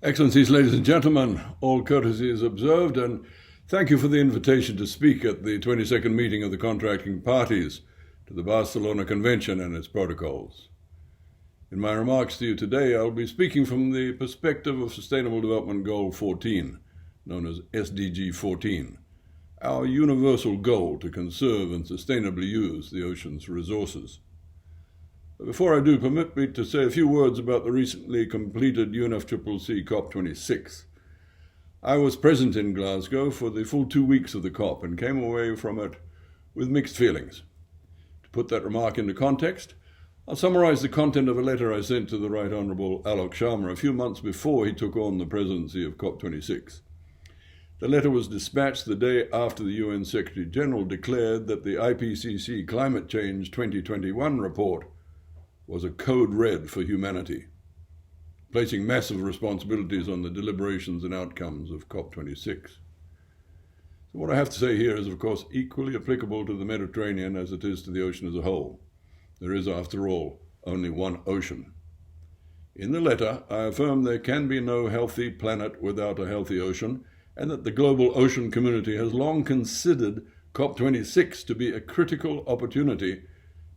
Excellencies, ladies and gentlemen, all courtesies observed, and thank you for the invitation to speak at the 22nd meeting of the contracting parties to the Barcelona Convention and its protocols. In my remarks to you today, I'll be speaking from the perspective of Sustainable Development Goal 14, known as SDG 14, our universal goal to conserve and sustainably use the ocean's resources. But before I do, permit me to say a few words about the recently completed UNFCCC COP26. I was present in Glasgow for the full 2 weeks of the COP and came away from it with mixed feelings. To put that remark into context, I'll summarize the content of a letter I sent to the Right Honourable Alok Sharma a few months before he took on the presidency of COP26. The letter was dispatched the day after the UN Secretary-General declared that the IPCC Climate Change 2021 report was a code red for humanity, placing massive responsibilities on the deliberations and outcomes of COP26. So what I have to say here is, of course, equally applicable to the Mediterranean as it is to the ocean as a whole. There is, after all, only one ocean. In the letter, I affirm there can be no healthy planet without a healthy ocean, and that the global ocean community has long considered COP26 to be a critical opportunity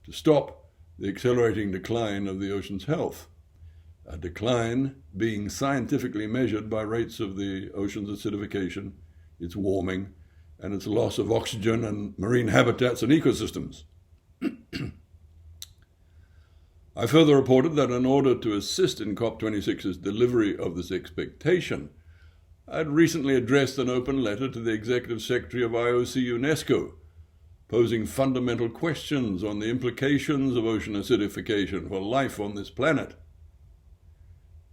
to stop the accelerating decline of the ocean's health, a decline being scientifically measured by rates of the ocean's acidification, its warming, and its loss of oxygen and marine habitats and ecosystems. I further reported that in order to assist in COP26's delivery of this expectation, I had recently addressed an open letter to the Executive Secretary of IOC UNESCO, posing fundamental questions on the implications of ocean acidification for life on this planet.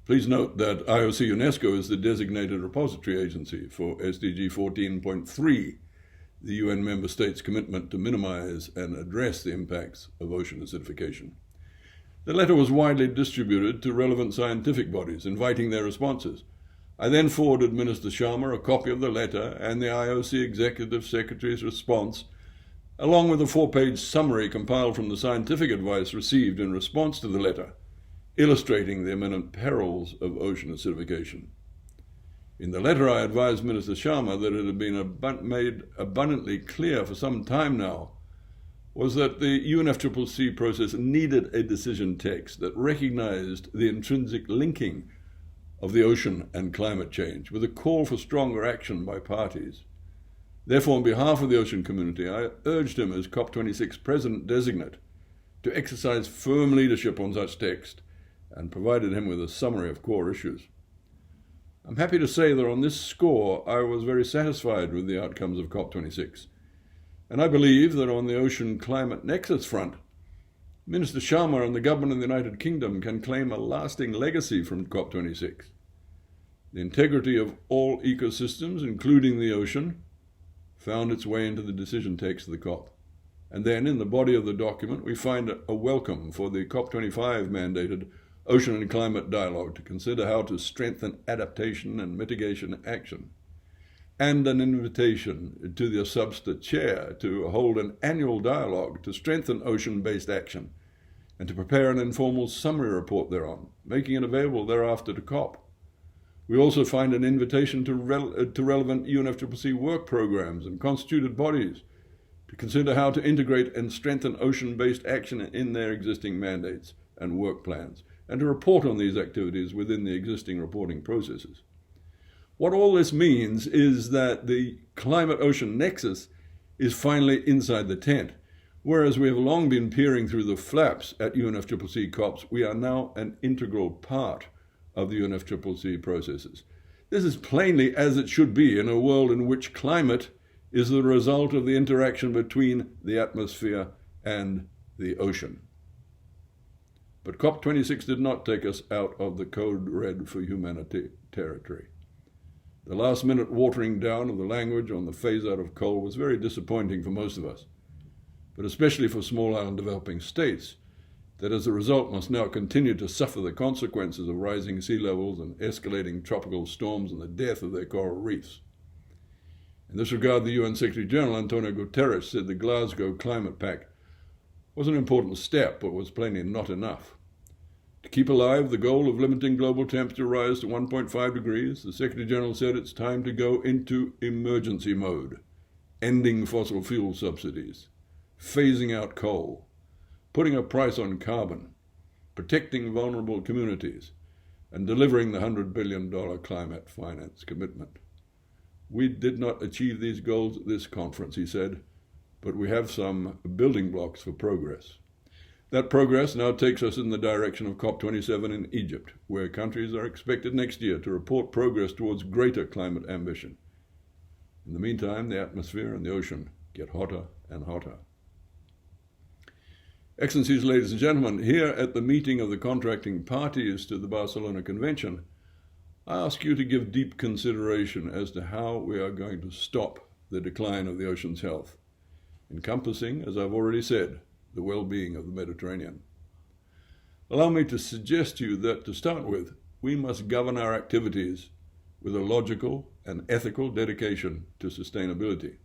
Please note that IOC UNESCO is the designated repository agency for SDG 14.3, the UN member states' commitment to minimize and address the impacts of ocean acidification. The letter was widely distributed to relevant scientific bodies, inviting their responses. I then forwarded Minister Sharma a copy of the letter and the IOC Executive Secretary's response, along with a 4-page summary compiled from the scientific advice received in response to the letter, illustrating the imminent perils of ocean acidification. In the letter, I advised Minister Sharma that it had been made abundantly clear for some time now was that the UNFCCC process needed a decision text that recognized the intrinsic linking of the ocean and climate change, with a call for stronger action by parties. Therefore, on behalf of the ocean community, I urged him as COP26 President-designate to exercise firm leadership on such text and provided him with a summary of core issues. I'm happy to say that on this score, I was very satisfied with the outcomes of COP26. And I believe that on the ocean-climate-nexus front, Minister Sharma and the government of the United Kingdom can claim a lasting legacy from COP26. The integrity of all ecosystems, including the ocean, found its way into the decision text of the COP. And then, in the body of the document, we find a welcome for the COP25 mandated Ocean and Climate Dialogue to consider how to strengthen adaptation and mitigation action, and an invitation to the SUBSTA chair to hold an annual dialogue to strengthen ocean-based action and to prepare an informal summary report thereon, making it available thereafter to COP. We also find an invitation to relevant UNFCCC work programs and constituted bodies to consider how to integrate and strengthen ocean-based action in their existing mandates and work plans, and to report on these activities within the existing reporting processes. What all this means is that the climate-ocean nexus is finally inside the tent. Whereas we have long been peering through the flaps at UNFCCC COPs, we are now an integral part of the UNFCCC processes. This is plainly as it should be in a world in which climate is the result of the interaction between the atmosphere and the ocean. But COP26 did not take us out of the code red for humanity territory. The last-minute watering down of the language on the phase-out of coal was very disappointing for most of us, but especially for small island developing states, that as a result must now continue to suffer the consequences of rising sea levels and escalating tropical storms and the death of their coral reefs. In this regard, the UN Secretary-General, Antonio Guterres, said the Glasgow Climate Pact was an important step, but was plainly not enough. To keep alive the goal of limiting global temperature rise to 1.5 degrees, the Secretary-General said it's time to go into emergency mode, ending fossil fuel subsidies, phasing out coal, putting a price on carbon, protecting vulnerable communities, and delivering the $100 billion climate finance commitment. We did not achieve these goals at this conference, he said, but we have some building blocks for progress. That progress now takes us in the direction of COP27 in Egypt, where countries are expected next year to report progress towards greater climate ambition. In the meantime, the atmosphere and the ocean get hotter and hotter. Excellencies, ladies and gentlemen, here at the meeting of the contracting parties to the Barcelona Convention, I ask you to give deep consideration as to how we are going to stop the decline of the ocean's health, encompassing, as I've already said, the well-being of the Mediterranean. Allow me to suggest to you that, to start with, we must govern our activities with a logical and ethical dedication to sustainability.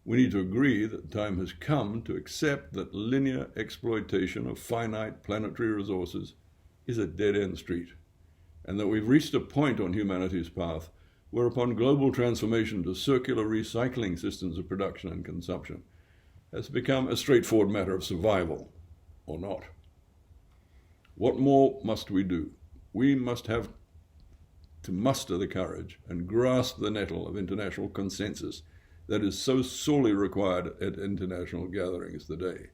We need to agree that the time has come to accept that linear exploitation of finite planetary resources is a dead-end street, and that we've reached a point on humanity's path whereupon global transformation to circular recycling systems of production and consumption has become a straightforward matter of survival, or not. What more must we do? We must have to muster the courage and grasp the nettle of international consensus that is so sorely required at international gatherings today.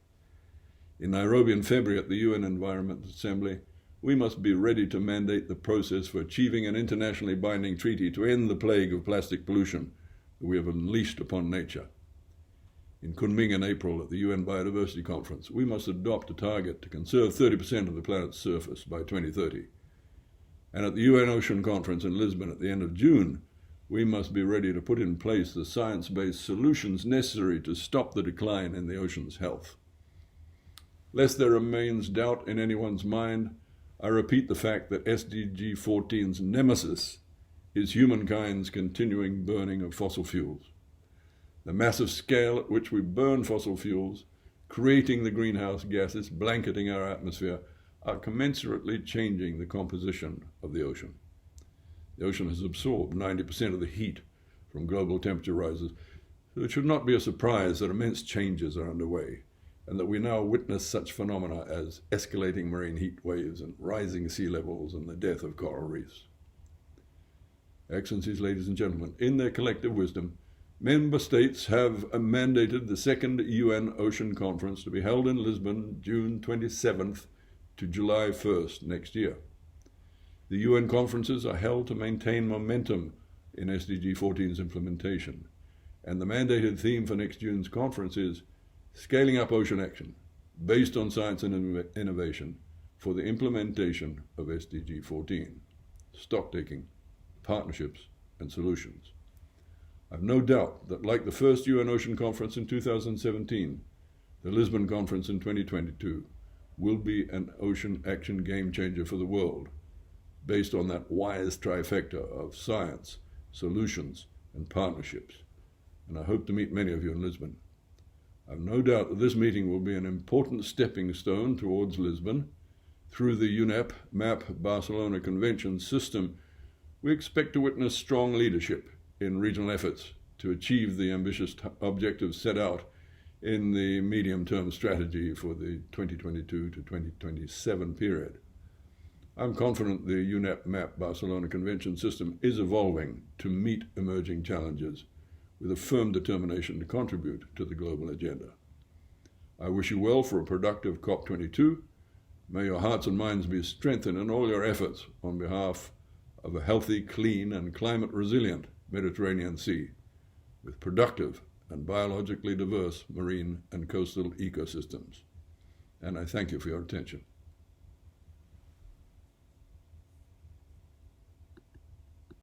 In Nairobi in February at the UN Environment Assembly, we must be ready to mandate the process for achieving an internationally binding treaty to end the plague of plastic pollution that we have unleashed upon nature. In Kunming in April at the UN Biodiversity Conference, we must adopt a target to conserve 30% of the planet's surface by 2030. And at the UN Ocean Conference in Lisbon at the end of June, we must be ready to put in place the science-based solutions necessary to stop the decline in the ocean's health. Lest there remains doubt in anyone's mind, I repeat the fact that SDG 14's nemesis is humankind's continuing burning of fossil fuels. The massive scale at which we burn fossil fuels, creating the greenhouse gases blanketing our atmosphere, are commensurately changing the composition of the ocean. The ocean has absorbed 90% of the heat from global temperature rises, so it should not be a surprise that immense changes are underway, and that we now witness such phenomena as escalating marine heat waves and rising sea levels and the death of coral reefs. Excellencies, ladies and gentlemen, in their collective wisdom, member states have mandated the second UN Ocean Conference to be held in Lisbon, June 27th to July 1st next year. The UN conferences are held to maintain momentum in SDG 14's implementation, and the mandated theme for next June's conference is Scaling Up Ocean Action, based on science and innovation for the implementation of SDG 14, stocktaking, partnerships, and solutions. I've no doubt that, like the first UN Ocean Conference in 2017, the Lisbon Conference in 2022 will be an ocean action game changer for the world, based on that wise trifecta of science, solutions, and partnerships. And I hope to meet many of you in Lisbon. I've no doubt that this meeting will be an important stepping stone towards Lisbon. Through the UNEP-MAP Barcelona Convention system, we expect to witness strong leadership in regional efforts to achieve the ambitious objectives set out in the medium-term strategy for the 2022 to 2027 period. I'm confident the UNEP-MAP Barcelona Convention system is evolving to meet emerging challenges with a firm determination to contribute to the global agenda. I wish you well for a productive COP22. May your hearts and minds be strengthened in all your efforts on behalf of a healthy, clean, and climate-resilient Mediterranean Sea, with productive and biologically diverse marine and coastal ecosystems. And I thank you for your attention.